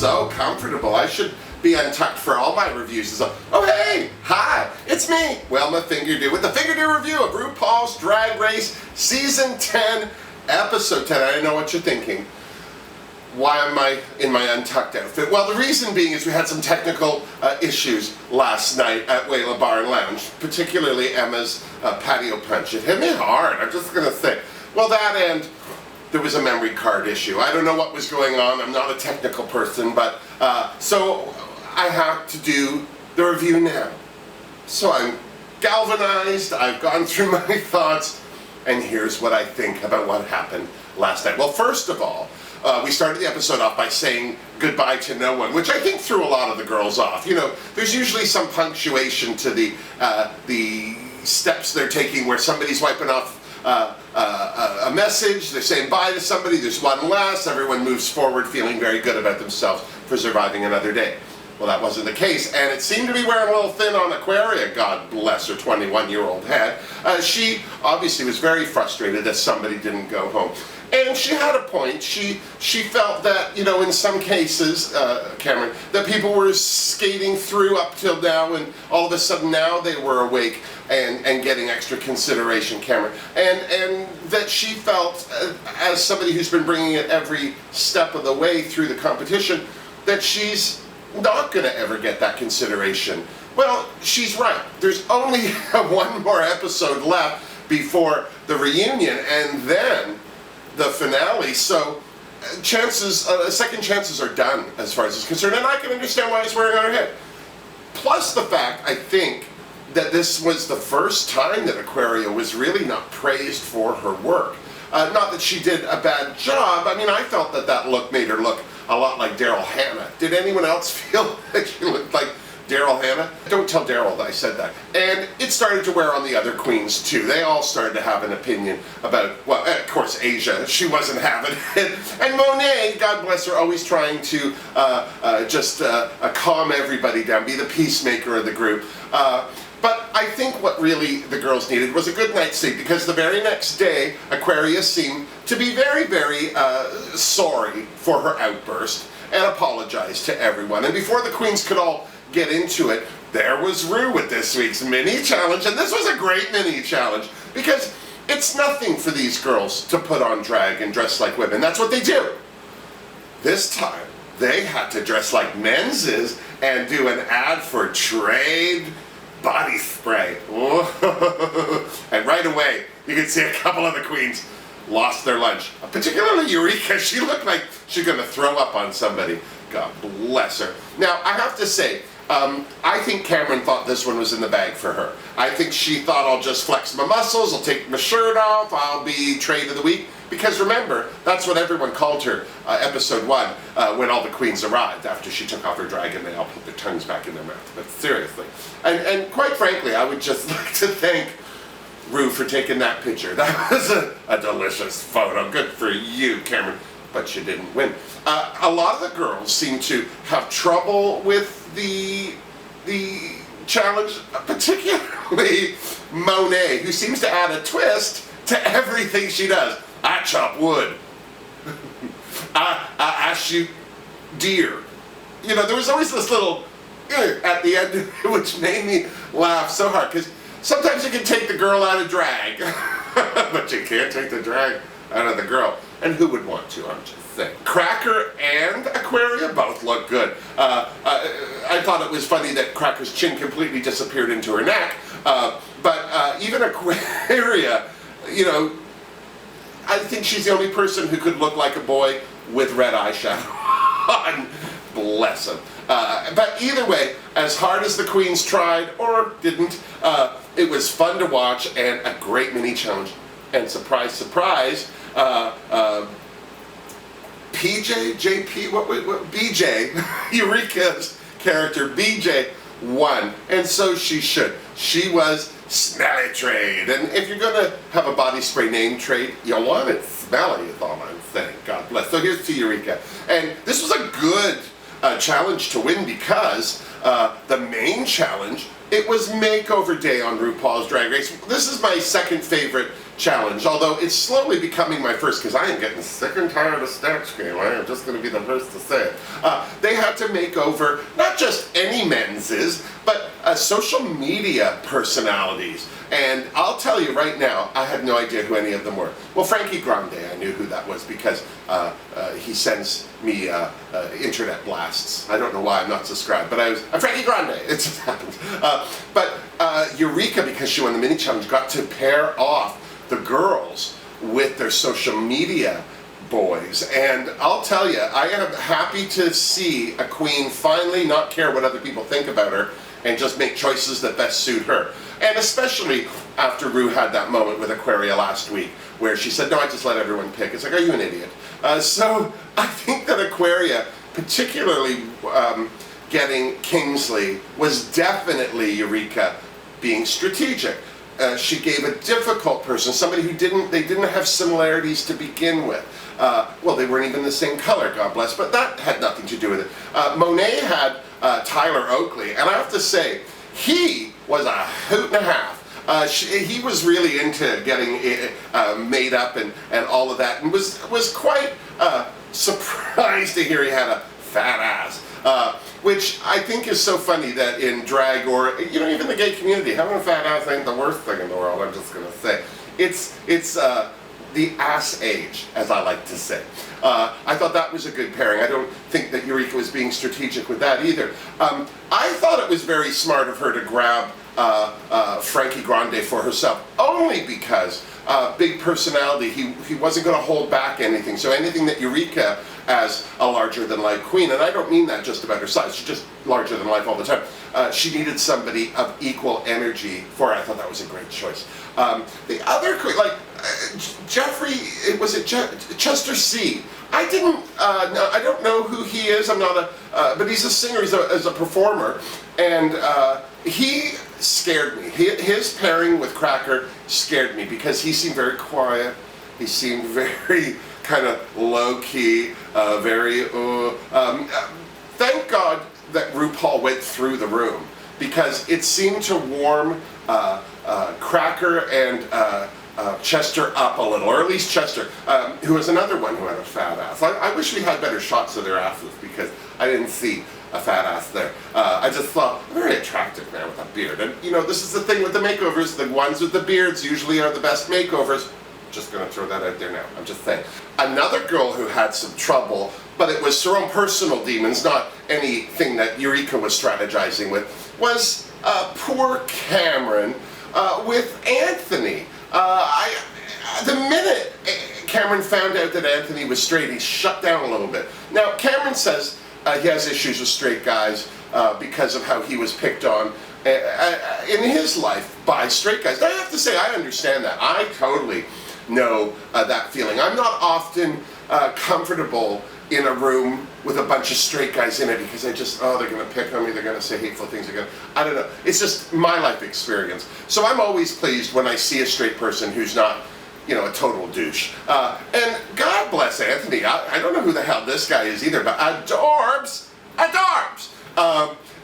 so comfortable. I should be untucked for all my reviews. So, oh hey, hi, it's me, Wilma Fingerdoo, with the Fingerdoo review of RuPaul's Drag Race Season 10, Episode 10. I know what you're thinking. Why am I in my untucked outfit? Well, the reason being is we had some technical issues last night at Wilma Bar and Lounge, particularly Emma's patio punch. It hit me hard, I'm just gonna say. Well, that and there was a memory card issue. I don't know what was going on. I'm not a technical person, but so I have to do the review now. So I'm galvanized, I've gone through my thoughts, and here's what I think about what happened last night. Well, first of all, we started the episode off by saying goodbye to no one, which I think threw a lot of the girls off. You know, there's usually some punctuation to the steps they're taking where somebody's wiping off a message, they're saying bye to somebody, there's one less, everyone moves forward feeling very good about themselves for surviving another day. Well, that wasn't the case, and it seemed to be wearing a little thin on Aquaria, God bless her 21-year-old head. She obviously was very frustrated that somebody didn't go home. And she had a point. She felt that, you know, in some cases, Cameron, that people were skating through up till now, and all of a sudden now they were awake and getting extra consideration, Cameron. And that she felt, as somebody who's been bringing it every step of the way through the competition, that she's not going to ever get that consideration. Well, she's right. There's only one more episode left before the reunion, and then the finale, so second chances are done as far as it's concerned, and I can understand why it's wearing on her head. Plus the fact, I think, that this was the first time that Aquaria was really not praised for her work. Not that she did a bad job. I mean, I felt that that look made her look a lot like Daryl Hannah. Did anyone else feel like she looked like Daryl Hannah? Don't tell Daryl that I said that. And it started to wear on the other queens too. They all started to have an opinion about, well, of course, Asia, she wasn't having it. And Monet, God bless her, always trying to just calm everybody down, be the peacemaker of the group. But I think what really the girls needed was a good night's sleep, because the very next day, Aquaria seemed to be very, very sorry for her outburst and apologized to everyone. And before the queens could all get into it, there was Ru with this week's mini challenge, and this was a great mini challenge because it's nothing for these girls to put on drag and dress like women. That's what they do. This time, they had to dress like men's is and do an ad for Trade body spray. And right away, you can see a couple of the queens lost their lunch. Particularly Eureka, she looked like she's gonna throw up on somebody. God bless her. Now, I have to say, I think Cameron thought this one was in the bag for her. I think she thought, I'll just flex my muscles, I'll take my shirt off, I'll be Trade of the Week. Because remember, that's what everyone called her, episode 1, when all the queens arrived. After she took off her drag and they all put their tongues back in their mouth. But seriously. And quite frankly, I would just like to thank Ru for taking that picture. That was a delicious photo. Good for you, Cameron. But you didn't win. A lot of the girls seem to have trouble with the challenge, particularly Monet, who seems to add a twist to everything she does. I chop wood. I shoot deer. You know, there was always this little at the end, which made me laugh so hard, because sometimes you can take the girl out of drag, but you can't take the drag out of the girl. And who would want to, I'm just saying. Cracker and Aquaria both look good. I thought it was funny that Cracker's chin completely disappeared into her neck, but even Aquaria, you know, I think she's the only person who could look like a boy with red eyeshadow on. Bless him. But either way, as hard as the queens tried, or didn't, it was fun to watch and a great mini challenge. And surprise, surprise, BJ, Eureka's character, BJ, won. And so she should. She was Smelly Trade. And if you're going to have a body spray name Trade, you want it smelly, is all I'm saying. God bless. So here's to Eureka. And this was a good challenge to win, because the main challenge, it was Makeover Day on RuPaul's Drag Race. This is my second favorite challenge, although it's slowly becoming my first, because I am getting sick and tired of Snatch Game. I am just going to be the first to say it. They had to make over not just any men's, but social media personalities. And I'll tell you right now, I had no idea who any of them were. Well, Frankie Grande, I knew who that was because he sends me internet blasts. I don't know why I'm not subscribed, but I'm Frankie Grande. It just happened. But Eureka, because she won the mini challenge, got to pair off the girls with their social media boys. And I'll tell you, I am happy to see a queen finally not care what other people think about her and just make choices that best suit her. And especially after Ru had that moment with Aquaria last week where she said, no, I just let everyone pick. It's like, are you an idiot? So I think that Aquaria, particularly getting Kingsley, was definitely Eureka being strategic. She gave a difficult person, somebody who they didn't have similarities to begin with. Well, they weren't even the same color, God bless, but that had nothing to do with it. Monet had Tyler Oakley, and I have to say, he was a hoot and a half. He was really into getting made up and all of that, and was quite surprised to hear he had a fat ass. Which I think is so funny that in drag or, you know, even the gay community, having a fat ass ain't the worst thing in the world, I'm just going to say. It's the ass age, as I like to say. I thought that was a good pairing. I don't think that Eureka was being strategic with that either. I thought it was very smart of her to grab Frankie Grande for herself, only because big personality, he wasn't going to hold back anything. So anything that Eureka, as a larger-than-life queen, and I don't mean that just about her size, she's just larger-than-life all the time. She needed somebody of equal energy for her. I thought that was a great choice. The other queen, like Jeffrey, Chester C. I don't know who he is. I'm not but he's a singer. He's a performer, and he scared me. His pairing with Cracker scared me because he seemed very quiet. He seemed very kind of low-key, thank God that RuPaul went through the room, because it seemed to warm Cracker and Chester up a little, or at least Chester, who was another one who had a fat ass. I wish we had better shots of their asses, because I didn't see a fat ass there. I just thought, a very attractive man with a beard. And you know, this is the thing with the makeovers, the ones with the beards usually are the best makeovers. Just going to throw that out there now, I'm just saying. Another girl who had some trouble, but it was her own personal demons, not anything that Eureka was strategizing with, was poor Cameron with Anthony. The minute Cameron found out that Anthony was straight, he shut down a little bit. Now, Cameron says he has issues with straight guys because of how he was picked on in his life by straight guys. Now, I have to say, I understand that. I totally know that feeling. I'm not often comfortable in a room with a bunch of straight guys in it because I just, they're going to pick on me, they're going to say hateful things, I don't know. It's just my life experience. So I'm always pleased when I see a straight person who's not, you know, a total douche. And God bless Anthony. I don't know who the hell this guy is either, but adorbs.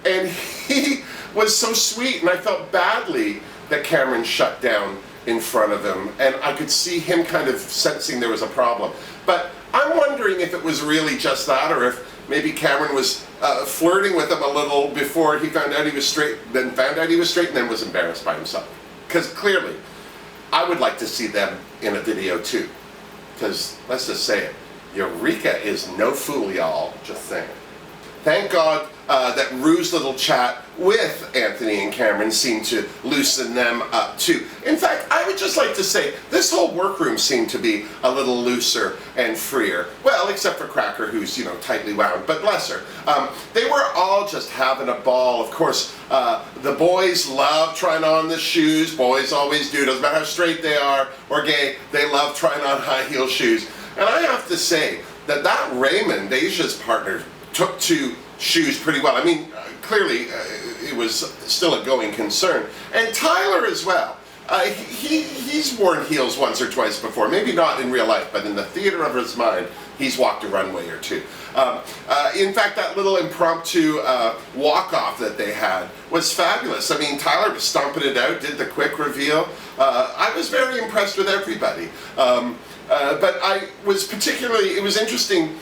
And he was so sweet, and I felt badly that Cameron shut down in front of him, and I could see him kind of sensing there was a problem. But I'm wondering if it was really just that, or if maybe Cameron was flirting with him a little before he found out he was straight, then found out he was straight, and then was embarrassed by himself. Because clearly, I would like to see them in a video too. Because, let's just say it, Eureka is no fool, y'all, just saying. Thank God that Ru's little chat with Anthony and Cameron seemed to loosen them up too. In fact, I would just like to say this whole workroom seemed to be a little looser and freer. Well, except for Cracker, who's, you know, tightly wound, but bless her. They were all just having a ball. Of course, the boys love trying on the shoes. Boys always do. Doesn't matter how straight they are or gay, they love trying on high heel shoes. And I have to say that Raymond, Asia's partner, took to shoes pretty well. I mean, clearly it was still a going concern. And Tyler as well. He's worn heels once or twice before, maybe not in real life, but in the theater of his mind, he's walked a runway or two. In fact, that little impromptu walk-off that they had was fabulous. I mean, Tyler was stomping it out, did the quick reveal. I was very impressed with everybody. But I was particularly, it was interesting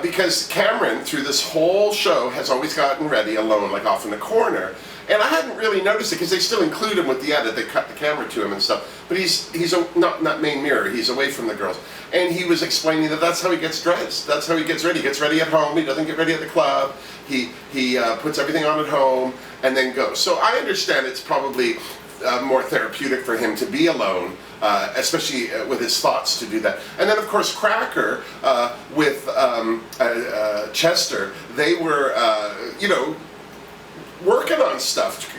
because Cameron, through this whole show, has always gotten ready alone, like off in the corner. And I hadn't really noticed it because they still include him with the edit. They cut the camera to him and stuff. But he's not main mirror. He's away from the girls. And he was explaining that that's how he gets dressed. That's how he gets ready. He gets ready at home. He doesn't get ready at the club. He puts everything on at home and then goes. So I understand it's probably more therapeutic for him to be alone, especially with his thoughts to do that. And then of course Cracker with Chester, they were, working on stuff.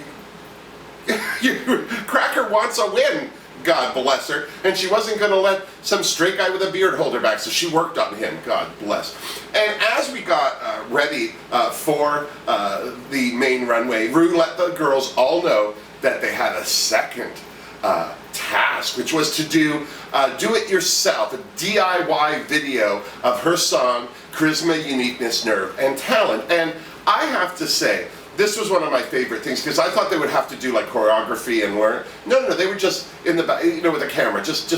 Cracker wants a win, God bless her, and she wasn't going to let some straight guy with a beard hold her back, so she worked on him, God bless. And as we got ready for the main runway, Ru let the girls all know that they had a second task, which was to do it yourself, a DIY video of her song, Charisma, Uniqueness, Nerve, and Talent. And I have to say, this was one of my favorite things because I thought they would have to do like choreography and learn. No, they were just in the back, with a camera, just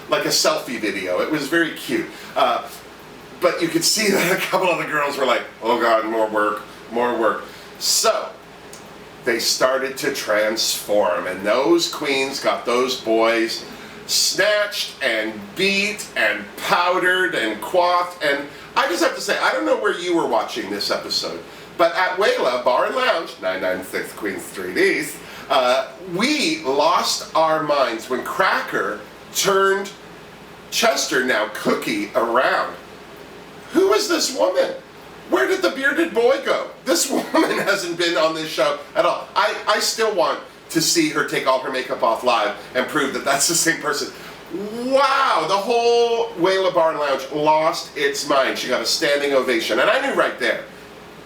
like a selfie video. It was very cute. But you could see that a couple of the girls were like, oh God, more work, more work. So they started to transform, and those queens got those boys snatched and beat and powdered and coiffed. And I just have to say, I don't know where you were watching this episode, but at Wayla Bar and Lounge, 996 Queens Street East, we lost our minds when Cracker turned Chester, now Cookie, around. Who is this woman? Where did the bearded boy go? This woman hasn't been on this show at all. I still want to see her take all her makeup off live and prove that that's the same person. Wow, the whole Wayla Bar and Lounge lost its mind. She got a standing ovation, and I knew right there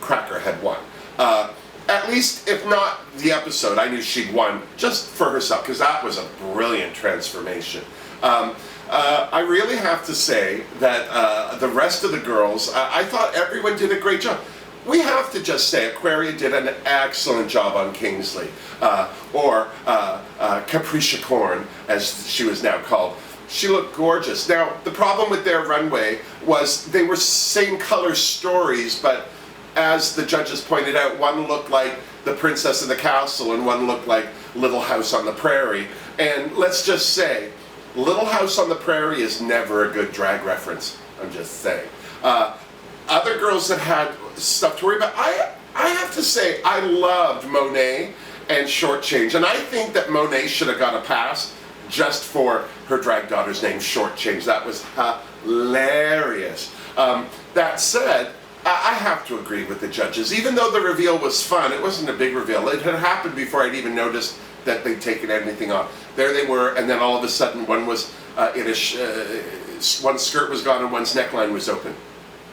Cracker had won. At least, if not the episode, I knew she'd won just for herself, because that was a brilliant transformation. I really have to say that the rest of the girls, I thought everyone did a great job. We have to just say Aquaria did an excellent job on Kingsley, or Capricorn, as she was now called. She looked gorgeous. Now, the problem with their runway was they were same color stories, but as the judges pointed out, one looked like the Princess in the Castle and one looked like Little House on the Prairie. And let's just say, Little House on the Prairie is never a good drag reference. I'm just saying. Other girls that had stuff to worry about, I have to say, I loved Monet and Shortchange. And I think that Monet should have got a pass just for her drag daughter's name, Shortchange. That was hilarious. That said, I have to agree with the judges. Even though the reveal was fun, it wasn't a big reveal. It had happened before I'd even noticed that they'd taken anything off. There they were, and then all of a sudden one was one skirt was gone and one's neckline was open.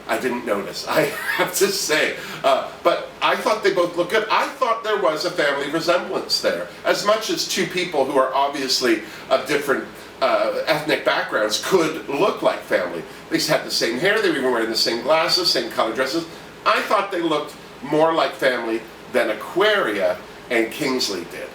I didn't notice, I have to say. But I thought they both looked good. I thought there was a family resemblance there. As much as two people who are obviously of different ethnic backgrounds could look like family. They had the same hair, they were even wearing the same glasses, same color dresses. I thought they looked more like family than Aquaria and Kingsley did.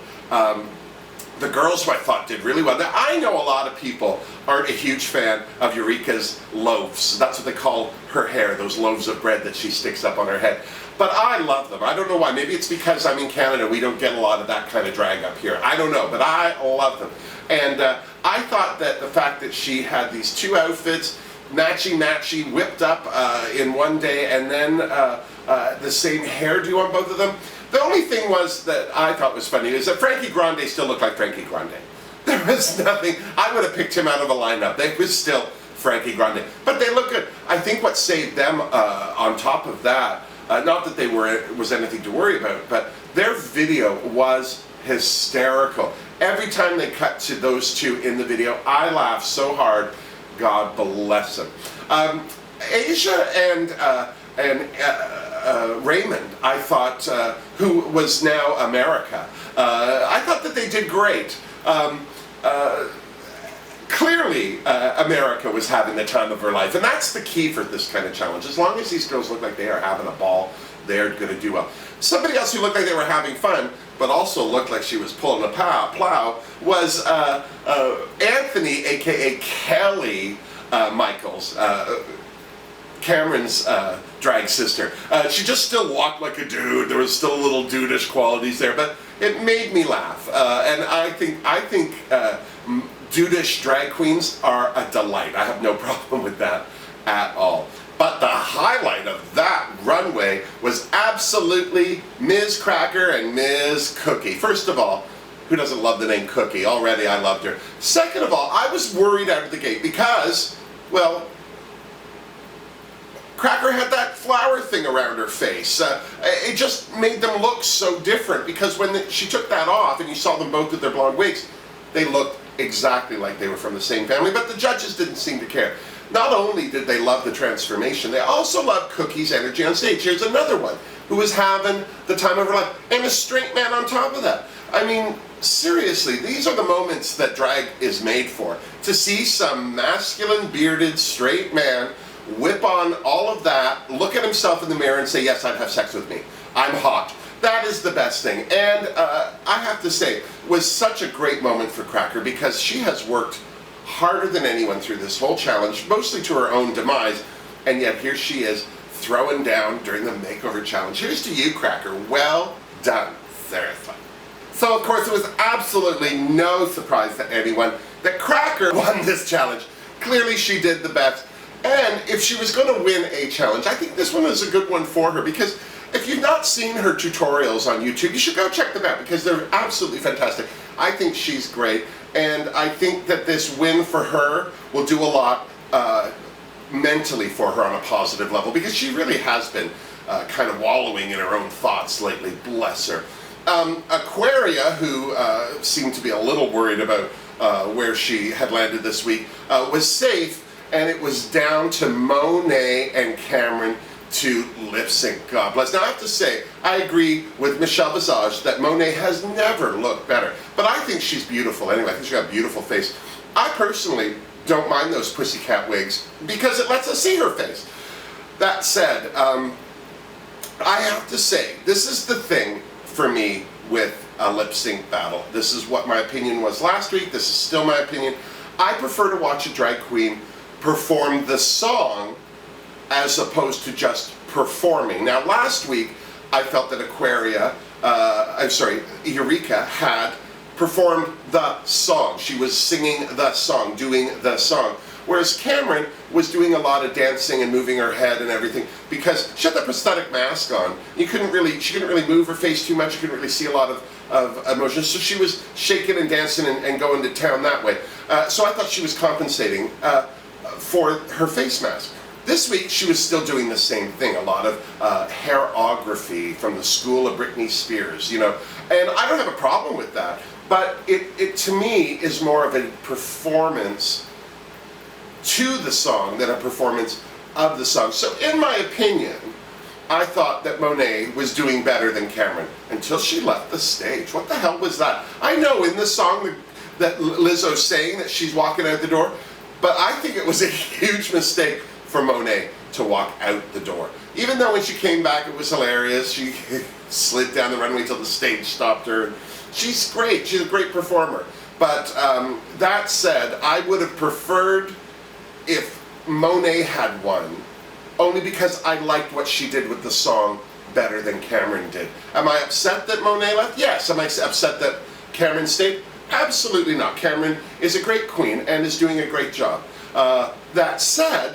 The girls, who I thought did really well. Now, I know a lot of people aren't a huge fan of Eureka's loaves. That's what they call her hair, those loaves of bread that she sticks up on her head. But I love them. I don't know why. Maybe it's because I'm in Canada. We don't get a lot of that kind of drag up here. I don't know, but I love them. And I thought that the fact that she had these two outfits, matchy, whipped up in one day, and then the same hairdo on both of them. The only thing was that I thought was funny is that Frankie Grande still looked like Frankie Grande. There was nothing, I would have picked him out of a lineup. They was still Frankie Grande. But they look good. I think what saved them on top of that, not that they was anything to worry about, but their video was hysterical. Every time they cut to those two in the video, I laughed so hard. God bless them. Asia and Raymond, I thought, who was now America, I thought that they did great. Clearly, America was having the time of her life, and that's the key for this kind of challenge. As long as these girls look like they are having a ball, they're going to do well. Somebody else who looked like they were having fun, but also looked like she was pulling a plow, was Anthony, aka Kelly Michaels, Cameron's drag sister. She just still walked like a dude. There was still little dudish qualities there, but it made me laugh. And I think dudish drag queens are a delight. I have no problem with that at all. But the highlight of that runway was absolutely Ms. Cracker and Ms. Cookie. First of all, who doesn't love the name Cookie? Already I loved her. Second of all, I was worried out of the gate because, well, Cracker had that flower thing around her face. It just made them look so different because when she took that off and you saw them both with their blonde wigs, they looked exactly like they were from the same family, but the judges didn't seem to care. Not only did they love the transformation, they also loved Cookie's energy on stage. Here's another one who was having the time of her life, and a straight man on top of that. I mean, seriously, these are the moments that drag is made for. To see some masculine, bearded, straight man whip on all of that, look at himself in the mirror and say, yes, I'd have sex with me. I'm hot. That is the best thing. And I have to say, it was such a great moment for Cracker because she has worked harder than anyone through this whole challenge, mostly to her own demise, and yet here she is throwing down during the makeover challenge. Here's to you, Cracker. Well done, seriously. So of course it was absolutely no surprise to anyone that Cracker won this challenge. Clearly she did the best, and if she was going to win a challenge, I think this one was a good one for her because if you've not seen her tutorials on YouTube, you should go check them out because they're absolutely fantastic. I think she's great, and I think that this win for her will do a lot mentally for her on a positive level because she really has been kind of wallowing in her own thoughts lately, bless her. Aquaria, who seemed to be a little worried about where she had landed this week, was safe, and it was down to Monet and Cameron to lip sync. God bless. Now I have to say, I agree with Michelle Visage that Monet has never looked better, but I think she's beautiful anyway. I think she's got a beautiful face. I personally don't mind those pussycat wigs because it lets us see her face. That said, I have to say, this is the thing for me with a lip sync battle. This is what my opinion was last week. This is still my opinion. I prefer to watch a drag queen perform the song as opposed to just performing. Now last week I felt that Eureka had performed the song. She was singing the song, doing the song. Whereas Cameron was doing a lot of dancing and moving her head and everything because she had that prosthetic mask on. She couldn't really move her face too much. You couldn't really see a lot of emotion. So she was shaking and dancing and going to town that way. So I thought she was compensating for her face mask. This week she was still doing the same thing, a lot of hairography from the school of Britney Spears, you know, and I don't have a problem with that, but it to me is more of a performance to the song than a performance of the song. So in my opinion, I thought that Monet was doing better than Cameron until she left the stage. What the hell was that? I know in the song that Lizzo's saying that she's walking out the door, but I think it was a huge mistake for Monet to walk out the door. Even though when she came back it was hilarious, she slid down the runway till the stage stopped her. She's great, she's a great performer. But that said, I would have preferred if Monet had won, only because I liked what she did with the song better than Cameron did. Am I upset that Monet left? Yes. Am I upset that Cameron stayed? Absolutely not. Cameron is a great queen and is doing a great job. That said,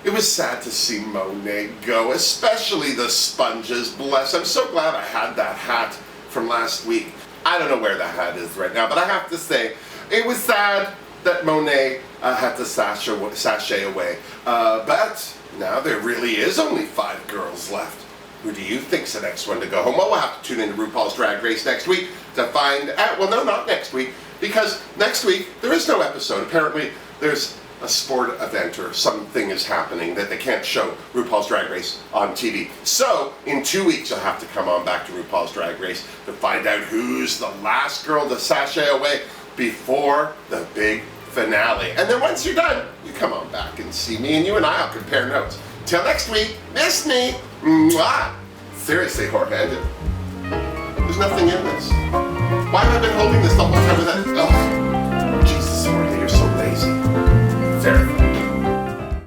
it was sad to see Monet go, especially the sponges. Bless. I'm so glad I had that hat from last week. I don't know where the hat is right now, but I have to say, it was sad that Monet had to sashay away. But now there really is only 5 girls left. Who do you think's the next one to go home? Well, we'll have to tune into RuPaul's Drag Race next week to find out. Well, no, not next week, because next week there is no episode. Apparently there's a sport event or something is happening that they can't show RuPaul's Drag Race on TV. So in 2 weeks you'll have to come on back to RuPaul's Drag Race to find out who's the last girl to sashay away before the big finale. And then once you're done, you come on back and see me, and you and I'll compare notes. Till next week, miss me. Mwah. Seriously, Jorge, there's nothing in this. Why have I been holding this the whole time with that? Oh.